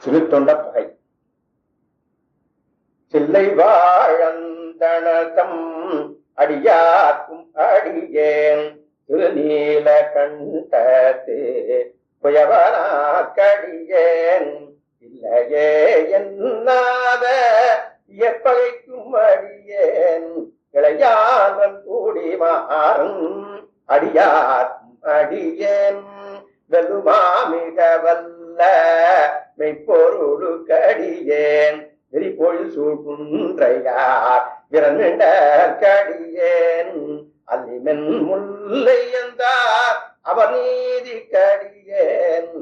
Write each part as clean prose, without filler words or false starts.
சிறு தொண்ட பகை. சில்லை வாழந்தனதம் அடியாக்கும் அடியேன் திருநீல கண்டத்து புயவனாக்கடியேன் இல்லையே என்னாத எப்பகைக்கும் அடியேன் இளையான் கூடி மாறும் அடியாக்கும் அடியேன் வெகுமாமிக வல்ல மெய்ப்பொருளு கடியேன் வெறிப்பொழில் சூழ்குன்றையார் விரண்ட கடியேன் அல்லிமென் முல்லை என்றார் அவர் நீதி கடியேன்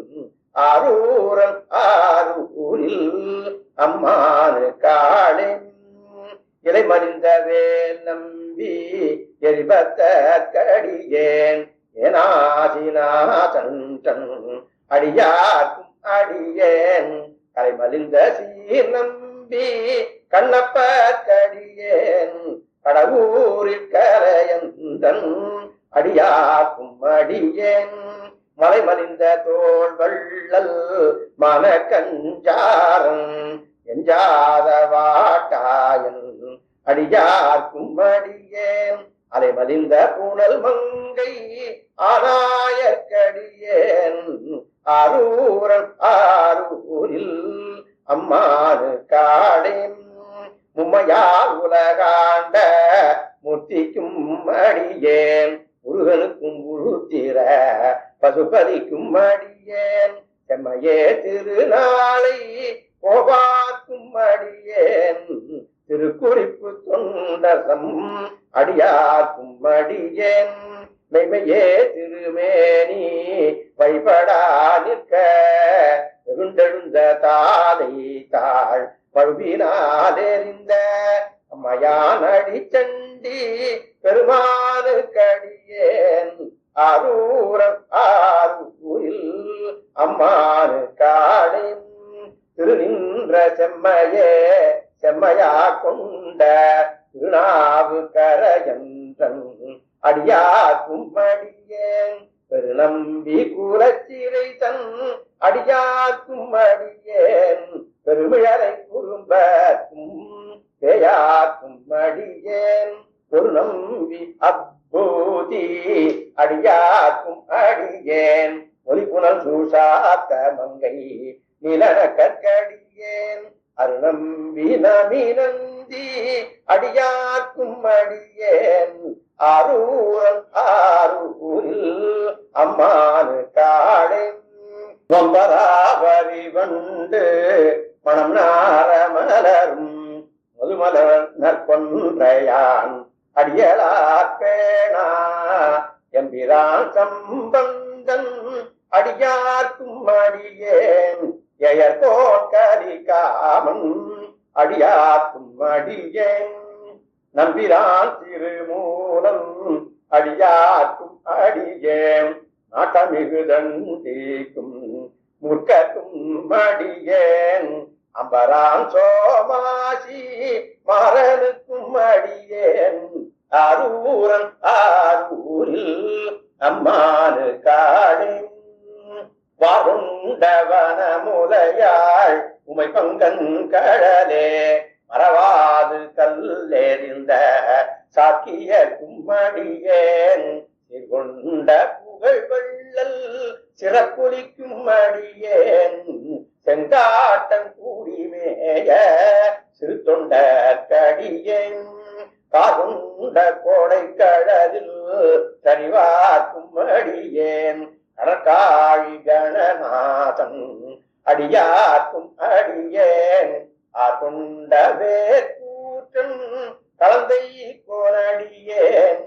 ஆரூரன் ஆரூரில் அம்மானு காளின் இலை மறிந்த வேல் நம்பி எரிபத்த கடியேன் ஏனாசினாசன் அடியார்க்கும் அடியேன் கலை மலிந்த சீர் நம்பி கண்ணப்ப கடியேன் கடவுரில் கரையந்தன் அடியார்க்கும் அடியேன் மலை மலிந்த தோல் வள்ளல் மன கஞ்சாரன் எஞ்சாத வாட்டாயன் அடியார்க்கும் அடியேன் அலை மலிந்த புனல் மங்கை ஆனாயற்கடியேன் ஆரூரன் ஆரூரில் அம்மானு காடேன் மும்மையால் உலகாண்ட மூர்த்திக்கும் அடியேன் முருகனுக்கும் உருத்திர பசுபதிக்கும் அடியேன் செம்மையே திருநாளை கோபாக்கும் அடியேன் திருக்குறிப்பு தொண்டசம் அடியாக்கும் அடியேன் மெய்மையே திருமேனி வைபடா நிற்க வெகுண்டெழுந்த தாதை தாழ் பழுவினாலெறிந்த அம்மையான் அடிச்சண்டி பெருமானு கடியேன் ஆரூரன் ஆரூரில் அம்மானு காளின் திருநின்ற செம்மையே செம்மையா கொண்ட திருநாவு கரையன்றன் அடியாக்கும் அடியேன் பெருநம்பி கூலச்சிறை தன் அடியாக்கும் அடியேன் பெருமிழரை குறும்பக்கும் பேயாக்கும் அடியேன் ஒரு நம்பி அப்பூதி அடியாக்கும் அடியேன் ஒலி புனல் சூசாத்த மங்கை நிலன கற்கடியேன் அருநம்பி நமினந்தி அடியாக்கும் அடியேன் ஆரூரன் ஆரூரில் அம்மானு காடேன் வம்பராவரி வண்டு மணம் நார மலரும் முதுமலர் நற்கொன்றையான் அடியலார் பேணா எம்பிரான் சம்பந்தன் அடியார்க்கும் அடியேன் எயர்கோன் கரிகாமன் அடியார்க்கும் அடியேன் நம்பிரான் திருமூலம் அடியார்க்கும் அடியேன் நாட்டமிகுதன் தீக்கும் முற்கக்கும் அடியேன் அம்பரான் சோமாசி மரனுக்கும் அடியேன் ஆரூரன் ஆரூரில் அம்மானு காளின் வாருண்டவன முலையாள் உமை பங்கன் கடலே மறவாது கல்லெறிந்த சாக்கிய கும்மடியேன் கொண்ட புகழ் வள்ளல் சிறப்புலிக்கும் அடியேன் செங்காட்டன் கூடிமேய சிறு தொண்ட கடியேன் காகுண்ட கோடை கடலில் சரிவாக்கும் அடியேன் கடற்காழி கணநாதன் அடியாக்கும் அடியேன் ஆர்கொண்ட வேற்கூற்றன் கலந்தை கோனடியேன்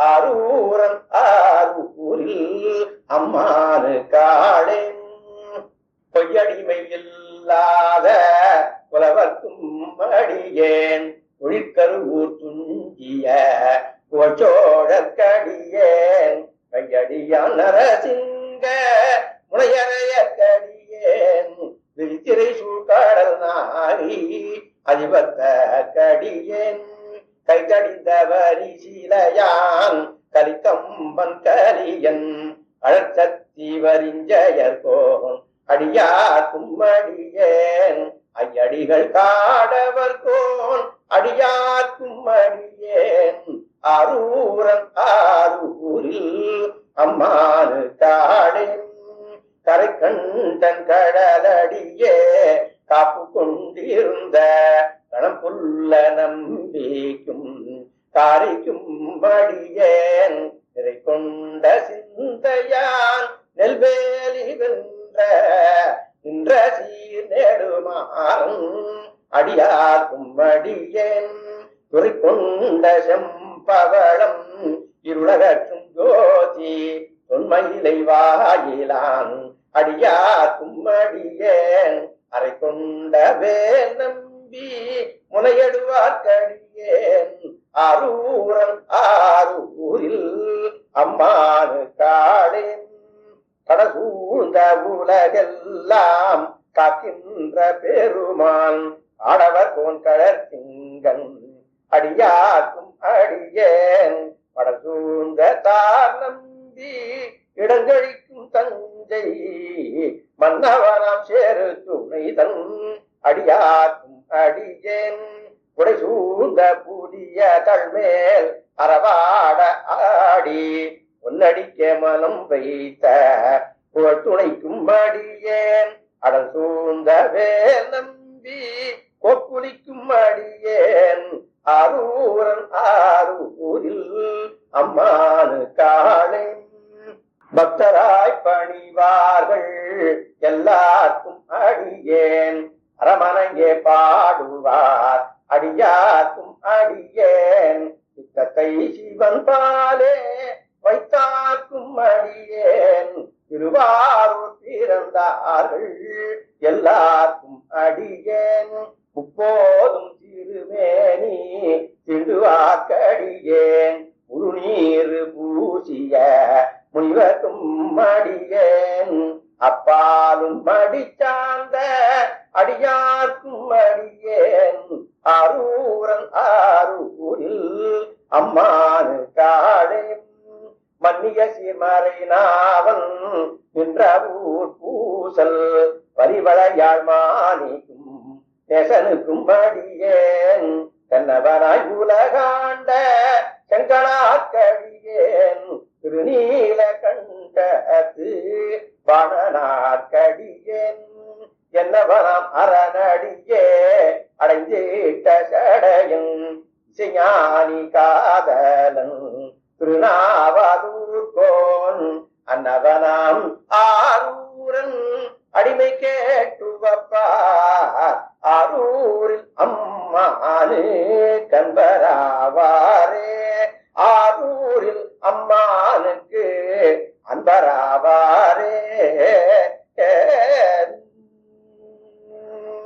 ஆரூரன் ஆரூரில் அம்மானு காடேன் பொய்யடிமை இல்லாத புலவர்க்கும் அடியேன் ஒழிக்கருவூர் துஞ்சிய புகழ்ச்சோழற்கடியேன் கையடியான் நரசிங்க முனையறைய கடியேன் விழித்திரை சூழ்கடல் நாரி அதிபத்த கடியேன் கைதடிந்த வரிசீலையான் கலிக்கம்பன் கலியன் அழற்சக்தி வரிஞ்சயர்கோன் அடியார்க்கும் அடியேன் ஐயடிகள் காடவர்கோன் அடியார்க்கும் அடியேன் அரூரன் ஆரூரில் அம்மானு காடேன் கரை கண்டன் கடலடியே காப்பு கொண்டிருந்த கணம் புல்ல நம்பிக்கும் காரிக்கும் அடியேன் நிறை கொண்ட சிந்தையான் நெல்வேலி வென்ற நின்ற சீர் நெடுமாறும் அடியார்க்கும் அடியேன் துறை கொண்ட செம்பவளம் இருளகற்றும் ஜோதி தொன்மயிலை வாயிலான் அடியார்க்கும் அடியேன் அறை கொண்ட வேல் நம்பி முனையடுவார்க்கடியேன் அரூரன் ஆரூரில் அம்மானு காடேன் கடசூழ்ந்த உலகெல்லாம் காக்கின்ற பெருமான் ஆடவர் கோன் கடற்சிங்கன் அடியார்க்கும் அடியேன் படசூழ்ந்த தார் நம்பி இடங்கழிக்கும் தஞ்சை மன்னவனாம் சேரு துணைதன் அடியார்க்கும் அடியேன் உடை சூழ்ந்த புதிய தள்மேல் அறவாட ஆடி பொன்னடிக்க மனம் வைத்த புகழ் துணைக்கும் அடியேன் அடல் சூழ்ந்த வேல் நம்பி கொப்புளிக்கும் அடியேன் அரூரன் ஆரூரில் அம்மானு காளேன் பக்தராய் பணிவார்கள் எல்லாருக்கும் அடியேன் அரமனையே பாடுவார் அடியார்க்கும் அடியேன் சித்தத்தை சிவன் பாலே வைத்தார்க்கும் அடியேன் திருவாரூர் பிறந்தார்கள் எல்லாருக்கும் அடியேன் முப்போதும் திருமேனி திண்டுவாக்கடியேன் உருநீர் பூசிய முனிவர்க்கும் அடியேன் அப்பாலும் மடிச்சார்ந்த அடியார்க்கும் அடியேன் அரூரன் ஆரூரில் அம்மானு காடேன் மன்னிய சீர்மறை நாவன் நின்ற ஊர் பூசல் பரிவளையாள் மாணிக்கும் நேசனுக்கும் அடியேன் கண்ணவனாய் உலகாண்ட செங்கனாக்கடியேன் திருநீல கண்டத்து பாணனாக்கடியேன் என்னவனாம் அரணடியே அடைந்திட்ட சடையன் இசைஞானி காதலன் திருநாவலூர்கோன் அன்னவனாம் ஆரூரன் அடிமை கேட்டுவப்பார் ஆரூரில் அம்மானு கண்பராவாரே ஆரூரில் அம்மானுக்கு அன்பராவாரே